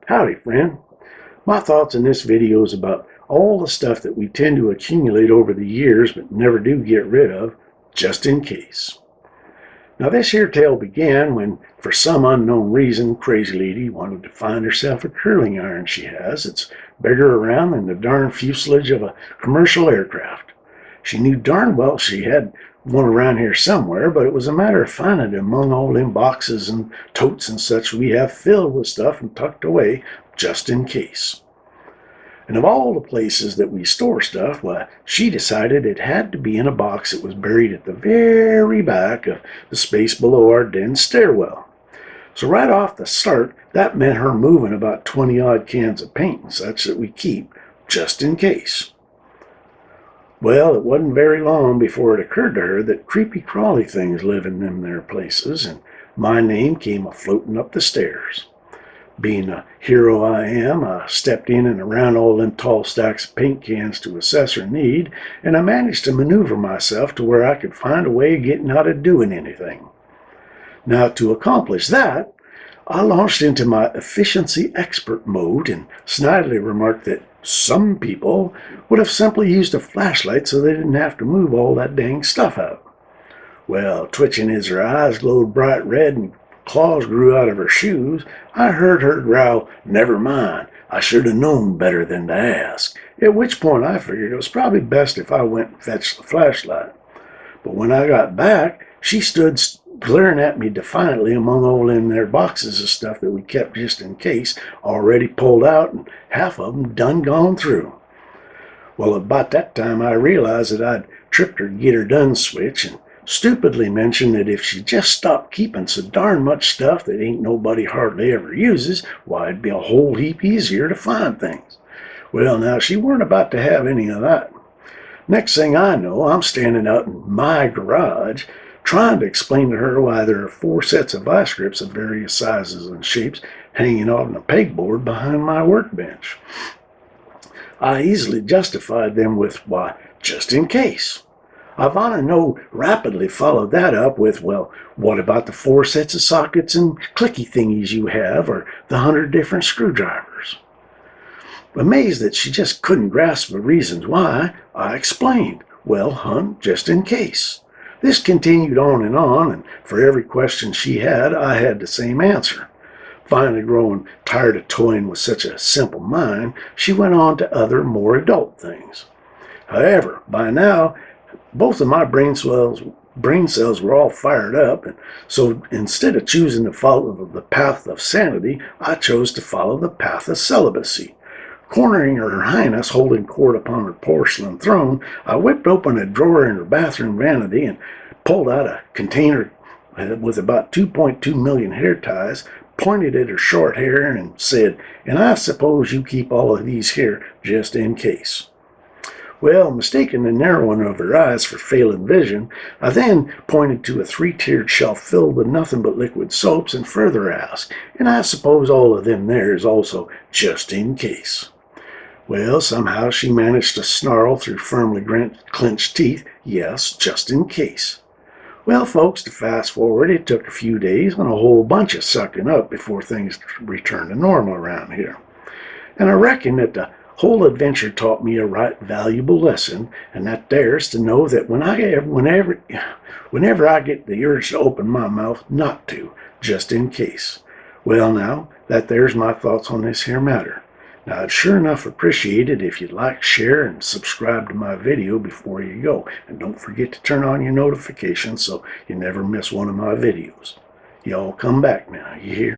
Howdy, friend. My thoughts in this video is about all the stuff that we tend to accumulate over the years but never do get rid of, just in case. Now this here tale began when, for some unknown reason, Crazy Lady wanted to find herself a curling iron she has. It's bigger around than the darn fuselage of a commercial aircraft. She knew darn well she had one around here somewhere, but it was a matter of finding it among all them boxes and totes and such we have filled with stuff and tucked away just in case. And of all the places that we store stuff, why, she decided it had to be in a box that was buried at the very back of the space below our den stairwell. So right off the start, that meant her moving about 20-odd cans of paint and such that we keep just in case. Well, it wasn't very long before it occurred to her that creepy crawly things live in them there places, and my name came a-floating up the stairs. Being a hero I am, I stepped in and around all them tall stacks of paint cans to assess her need, and I managed to maneuver myself to where I could find a way of getting out of doing anything. Now, to accomplish that, I launched into my efficiency expert mode and snidely remarked that some people would have simply used a flashlight so they didn't have to move all that dang stuff out. Well, twitching as her eyes glowed bright red and claws grew out of her shoes, I heard her growl, "Never mind, I should have known better than to ask," at which point I figured it was probably best if I went and fetched the flashlight. But when I got back, she stood glaring at me defiantly among all them there boxes of stuff that we kept just in case, already pulled out and half of them done gone through. Well, about that time I realized that I'd tripped her get her done switch and stupidly mentioned that if she just stopped keeping so darn much stuff that ain't nobody hardly ever uses, why, it'd be a whole heap easier to find things. Well, now, she weren't about to have any of that. Next thing I know, I'm standing out in my garage trying to explain to her why there are 4 sets of vice grips of various sizes and shapes hanging on a pegboard behind my workbench. I easily justified them with, why, just in case. Ivana No rapidly followed that up with, well, what about the 4 sets of sockets and clicky thingies you have, or the 100 different screwdrivers? Amazed that she just couldn't grasp the reasons why, I explained, well, hun, just in case. This continued on, and for every question she had, I had the same answer. Finally growing tired of toying with such a simple mind, she went on to other, more adult things. However, by now, both of my brain cells were all fired up, and so instead of choosing to follow the path of sanity, I chose to follow the path of celibacy. Cornering Her Highness holding court upon her porcelain throne, I whipped open a drawer in her bathroom vanity and pulled out a container with about 2.2 million hair ties, pointed at her short hair, and said, "And I suppose you keep all of these here just in case." Well, mistaking the narrowing of her eyes for failing vision, I then pointed to a 3-tiered shelf filled with nothing but liquid soaps and further asked, "And I suppose all of them there is also just in case." Well, somehow she managed to snarl through firmly clenched teeth, "Yes, just in case." Well, folks, to fast forward, it took a few days and a whole bunch of sucking up before things returned to normal around here. And I reckon that the whole adventure taught me a right valuable lesson, and that there's to know that whenever I get the urge to open my mouth, not to, just in case. Well, now, that there's my thoughts on this here matter. Now, I'd sure enough appreciate it if you'd like, share, and subscribe to my video before you go. And don't forget to turn on your notifications so you never miss one of my videos. Y'all come back now, you hear?